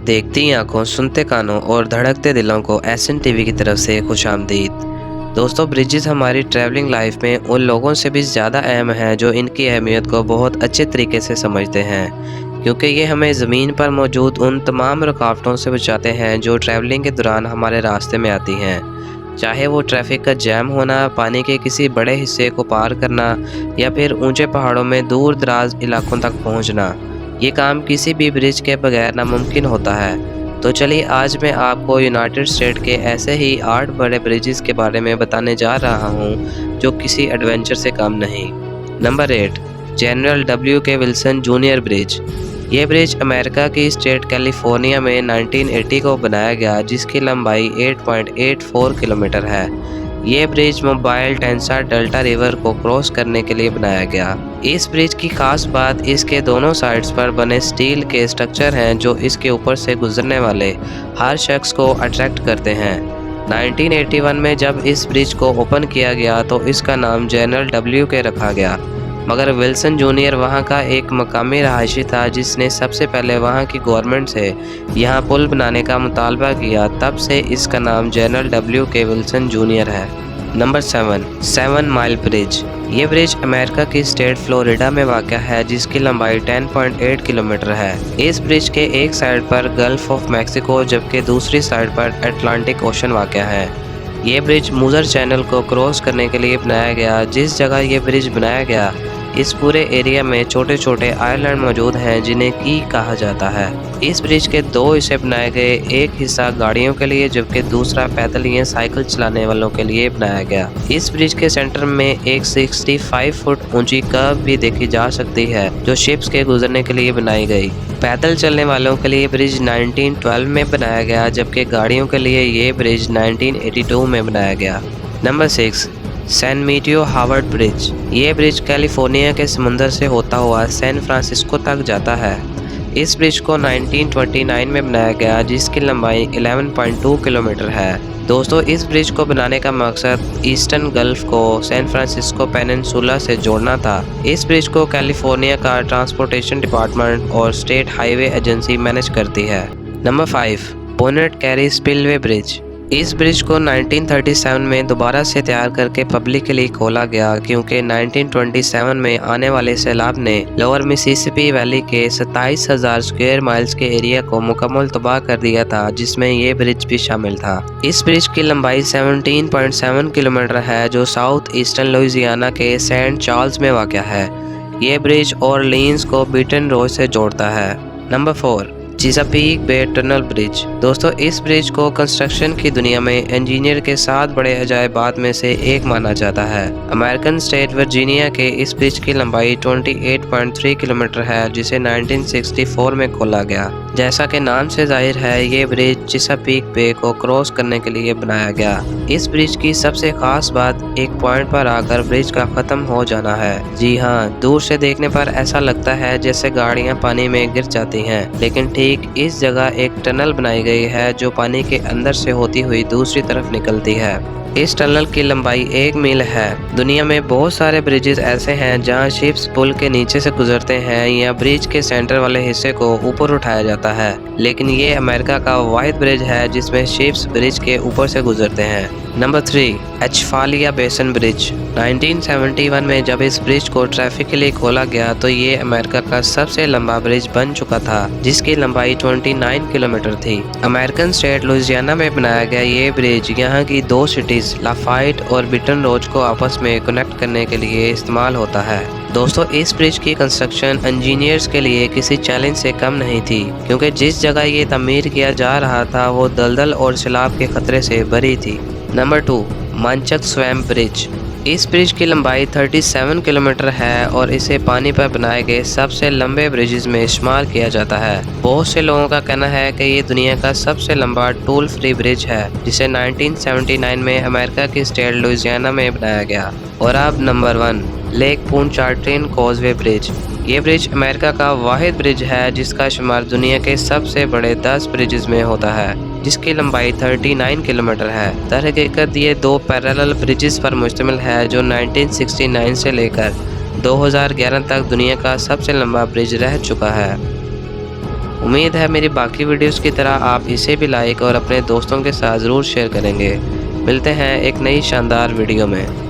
देखती आंखों, सुनते कानों और धड़कते दिलों को एसएन टीवी की तरफ से खुशामदीद। दोस्तों, ब्रिजेस हमारी ट्रैवलिंग लाइफ में उन लोगों से भी ज़्यादा अहम हैं जो इनकी अहमियत को बहुत अच्छे तरीके से समझते हैं, क्योंकि ये हमें ज़मीन पर मौजूद उन तमाम रुकावटों से बचाते हैं जो ट्रैवलिंग के दौरान हमारे रास्ते में आती हैं। चाहे वो ट्रैफिक का जैम होना, पानी के किसी बड़े हिस्से को पार करना या फिर ऊंचे पहाड़ों में दूर दराज इलाकों तक पहुंचना, ये काम किसी भी ब्रिज के बगैर नामुमकिन होता है। तो चलिए आज मैं आपको यूनाइटेड स्टेट के ऐसे ही 8 बड़े ब्रिजेस के बारे में बताने जा रहा हूँ जो किसी एडवेंचर से कम नहीं। नंबर 8, जनरल डब्ल्यू के विल्सन जूनियर ब्रिज। ये ब्रिज अमेरिका की स्टेट कैलिफोर्निया में 1980 को बनाया गया, जिसकी लंबाई 8.84 किलोमीटर है। ये ब्रिज मोबाइल टेंसा डेल्टा रिवर को क्रॉस करने के लिए बनाया गया। इस ब्रिज की खास बात इसके दोनों साइड्स पर बने स्टील के स्ट्रक्चर हैं जो इसके ऊपर से गुजरने वाले हर शख्स को अट्रैक्ट करते हैं। 1981 में जब इस ब्रिज को ओपन किया गया तो इसका नाम जनरल डब्ल्यू के रखा गया, मगर विल्सन जूनियर वहां का एक मकामी रहायशी था जिसने सबसे पहले वहां की गवर्नमेंट से यहां पुल बनाने का मुतालबा किया। तब से इसका नाम जनरल डब्ल्यू के विल्सन जूनियर है। Number 7, 7 mile bridge. ये ब्रिज अमेरिका की स्टेट फ्लोरिडा में वाक़ है, जिसकी लंबाई 10.8 किलोमीटर है। इस ब्रिज के एक साइड पर गल्फ ऑफ मैक्सिको जबकि दूसरी साइड पर अटलांटिक ओशन वाक़ है। ये ब्रिज मूजर चैनल को क्रॉस करने के लिए बनाया गया। जिस जगह ये ब्रिज बनाया गया, इस पूरे एरिया में छोटे छोटे आइलैंड मौजूद हैं जिन्हें की कहा जाता है। इस ब्रिज के 2 हिस्से बनाए गए, एक हिस्सा गाड़ियों के लिए जबकि दूसरा पैदल या साइकिल चलाने वालों के लिए बनाया गया। इस ब्रिज के सेंटर में एक 65 फुट ऊंची कर्व भी देखी जा सकती है जो शिप्स के गुजरने के लिए बनाई गई। पैदल चलने वालों के लिए ब्रिज 1912 में बनाया गया, जबकि गाड़ियों के लिए ये ब्रिज 1982 में बनाया गया। Number 6, San Mateo Hayward bridge. ये ब्रिज कैलिफोर्निया के समुंदर से होता हुआ सैन फ्रांसिस्को तक जाता है। इस ब्रिज को 1929 में बनाया गया, जिसकी लंबाई 11.2 किलोमीटर है। दोस्तों, इस ब्रिज को बनाने का मकसद ईस्टर्न गल्फ को सैन फ्रांसिस्को पेनिनसुला से जोड़ना था। इस ब्रिज को कैलिफोर्निया का ट्रांसपोर्टेशन डिपार्टमेंट और स्टेट हाईवे एजेंसी मैनेज करती है। Number 5, bonnet carry spillway bridge. इस ब्रिज को 1937 में दोबारा से तैयार करके पब्लिक के लिए खोला गया, क्योंकि 1927 में आने वाले सैलाब ने लोअर मिसिसिपी वैली के 27,000 स्क्वायर माइल्स के एरिया को मुकम्मल तबाह कर दिया था, जिसमें ये ब्रिज भी शामिल था। इस ब्रिज की लंबाई 17.7 किलोमीटर है जो साउथ ईस्टर्न लुइसियाना के सेंट चार्ल्स में वाक़ है। ये ब्रिज ऑरलीन्स को बीटन रोड से जोड़ता है। नंबर 4, चिसापीक बे टनल ब्रिज। दोस्तों, इस ब्रिज को कंस्ट्रक्शन की दुनिया में इंजीनियर के 7 बड़े अजायबात में से एक माना जाता है। अमेरिकन स्टेट वर्जीनिया के इस ब्रिज की लंबाई 28.3 किलोमीटर है, जिसे 1964 में खोला गया। जैसा कि नाम से जाहिर है, ये ब्रिज चिसापीक बे को क्रॉस करने के लिए बनाया गया। इस ब्रिज की सबसे खास बात एक पॉइंट पर आकर ब्रिज का खत्म हो जाना है। जी हाँ, दूर से देखने पर ऐसा लगता है जैसे गाड़ियाँ पानी में गिर जाती हैं, लेकिन ठीक इस जगह एक टनल बनाई गई है जो पानी के अंदर से होती हुई दूसरी तरफ निकलती है। इस टनल की लंबाई 1 मील है। दुनिया में बहुत सारे ब्रिजेस ऐसे हैं जहां शिप्स पुल के नीचे से गुजरते हैं या ब्रिज के सेंटर वाले हिस्से को ऊपर उठाया जाता है, लेकिन ये अमेरिका का वाहिद ब्रिज है जिसमें शिप्स ब्रिज के ऊपर से गुजरते हैं। नंबर 3, एचफालिया बेसन ब्रिज। 1971 में जब इस ब्रिज को ट्रैफिक के लिए खोला गया तो ये अमेरिका का सबसे लंबा ब्रिज बन चुका था, जिसकी लंबाई 29 किलोमीटर थी। अमेरिकन स्टेट लुइसियाना में बनाया गया ये ब्रिज यहाँ की 2 सिटीज लाफाइट और बीटन रोड को आपस में कनेक्ट करने के लिए इस्तेमाल होता है। दोस्तों, इस ब्रिज की कंस्ट्रक्शन इंजीनियर्स के लिए किसी चैलेंज से कम नहीं थी, क्योंकि जिस जगह ये तमीर किया जा रहा था वो दलदल और सैलाब के खतरे से भरी थी। नंबर 2, मंचक स्वैम्प ब्रिज। इस ब्रिज की लंबाई 37 किलोमीटर है और इसे पानी पर बनाए गए सबसे लंबे ब्रिजेस में इस्तेमाल किया जाता है। बहुत से लोगों का कहना है कि ये दुनिया का सबसे लंबा टोल फ्री ब्रिज है, जिसे 1979 में अमेरिका की स्टेट लुइसियाना में बनाया गया। और अब नंबर 1, लेक पोंचार्ट्रेन कॉजवे ब्रिज। ये ब्रिज अमेरिका का वाहिद ब्रिज है जिसका शुमार दुनिया के सबसे बड़े 10 ब्रिजेस में होता है, जिसकी लंबाई 39 किलोमीटर है। दरहकीकत ये 2 पैरेलल ब्रिजेस पर मुश्तमिल है जो 1969 से लेकर 2011 तक दुनिया का सबसे लंबा ब्रिज रह चुका है। उम्मीद है मेरी बाकी वीडियोस की तरह आप इसे भी लाइक और अपने दोस्तों के साथ ज़रूर शेयर करेंगे। मिलते हैं एक नई शानदार वीडियो में।